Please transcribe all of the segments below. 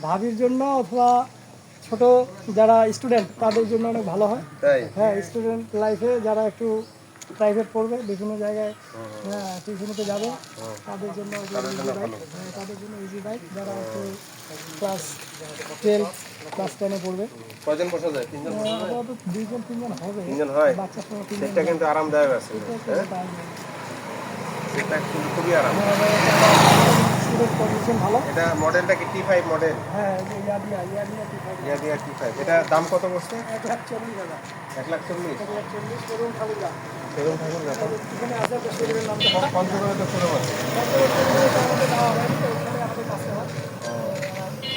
ভাবির জন্য অথবা ছোট যারা স্টুডেন্ট তাদের জন্য অনেক ভালো হয়। হ্যাঁ, স্টুডেন্ট লাইফে যারা একটু প্রাইভেট পড়বে, বিভিন্ন জায়গায় হ্যাঁ টিউশনিতে যাবে, তাদের জন্য ইজি বাইক। হ্যাঁ, তাদের জন্য ইজি বাইক। যারা একটু ক্লাস 12 ক্লাস 10-এ পড়বে। কয়জন বসা যায়? তিনজন বসা যায়? আপাতত 2-3 জন হবে। তিনজন হয়? বাচ্চার সঙ্গে 3 জন। সেটা কিন্তু আরামদায়ক আছে। সেটা কিন্তু খুবই আরাম। কন্ডিশন ভালো। এটা মডেলটা কি T5 মডেল? হ্যাঁ, ইয়াদিয়া T5। এটা দাম কত বসছে? 1,40,000। 1,40,000। 1,40,000 শোরুম ঠাকুরগা। শোরুম ঠাকুরগা। এখানে আছে একটা শোরুমের নাম তো পঞ্চগড়ে তো শোরুম আছে। আমাদের দেওয়া হয়নি, তো ওখানে আমাদের কাস্টমার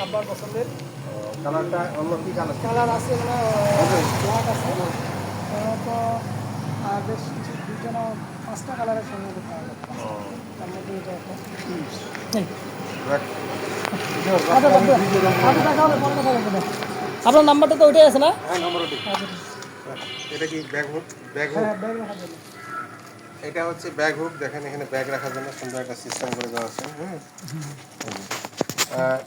আব্বার পছন্দের কালারটা অন্য কি কালার? কালার আছে, মানে ব্ল্যাক আছে, তো আর বেশ কিছু 2টা না 5টা কালারের সঙ্গে পাওয়া যাবে। তার মধ্যে এটা একটা আপনার নাম্বারটা তো ওইটাই আছে না? হ্যাঁ, নম্বর ওটি। এটা কি ব্যাগ হুক? Bag hook. হ্যাঁ, ব্যাগ রাখার জন্য। এটা হচ্ছে ব্যাগ হুক। দেখেন এখানে ব্যাগ রাখার জন্য সুন্দর একটা সিস্টেম করে দেওয়া আছে। হ্যাঁ,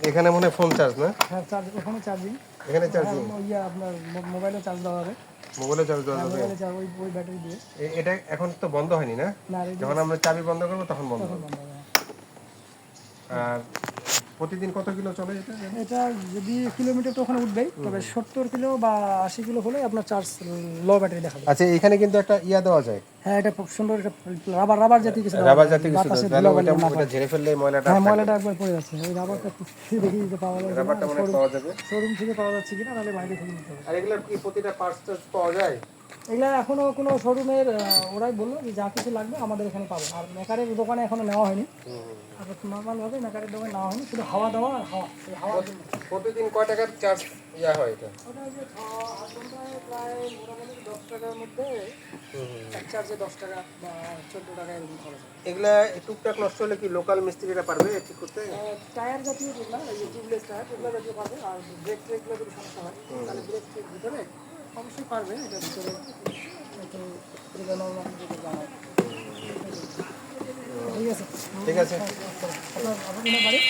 এখানে মনে হয় ফোন চার্জ না? হ্যাঁ, চার্জ ওখানে চার্জিং। এখানে চার্জিং। ইয়া আপনার মোবাইলে চার্জ দেওয়া হবে। মোবাইলে চার্জ দেওয়া যাবে? মোবাইলে চার্জ ওই ব্যাটারি দিয়ে। এটা এখন তো বন্ধ হয়নি না? না, যখন আমরা চাবি বন্ধ করবো তখন বন্ধ হবে। বন্ধ হবে। আর প্রতিদিন কত কিলো চলে এটা? এটা যদি কিলোমিটার তো ওখানে উঠবেই, তবে 70 কিলো বা 80 কিলো হলে আপনার চার্জ লো ব্যাটারি দেখাবে। আচ্ছা, এখানে কিন্তু একটা ইয়া দেওয়া যায়। হ্যাঁ, এটা খুব সুন্দর, এটা রাবার জাতীয় কিছু রাবার জাতীয় কিছু তাহলে ওটা ঝেড়ে ফেললে ময়লাটা হ্যাঁ, ময়লাটা একবার পড়ে যাচ্ছে। ওই রাবারটা দেখি দিতে পাওয়া যাবে, রাবারটা মনে পাওয়া যাবে। শোরুম থেকে পাওয়া যাচ্ছে কিনা, নাহলে বাইরে থেকে নিতে হবে। আর এগুলোর কি প্রতিটা পার্টস পাওয়া যায়? এগুলা এখনো কোনো শোরুমের ওরাই বললো যে যা কিছু লাগবে আমাদের এখানে পাবে। আর মেকারের দোকানে এখনো নেওয়া হয়নি। আর নর্মালভাবে মেকারের দোকানে নেওয়া হয়নি, শুধু হাওয়া দেওয়া আর হাওয়া। এই হাওয়া প্রতিদিন কয় টাকার চার্জ ইয়া হয় এটা? ওটা যে 8 ঘন্টায় প্রায় মোটামুটি 10 টাকার মধ্যে এক চার্জে 10 টাকা বা 14 টাকা এরকম খরচ হয়। এগুলা টুকটাক নষ্ট হলে কি লোকাল মিস্ত্রিরা পারবে ঠিক করতে? টায়ার জাতীয় যেগুলো, এই যে টিউবলেস টায়ার, এগুলো জাতীয় পাবে। আর ব্রেক ট্রেকগুলো যদি সমস্যা হয় তাহলে ব্রেক ট্রেক ভিতরে অবশ্যই পারবে। এটার ভিতরে একটু জানাই। ঠিক আছে, ঠিক আছে। আপনার বাড়ি?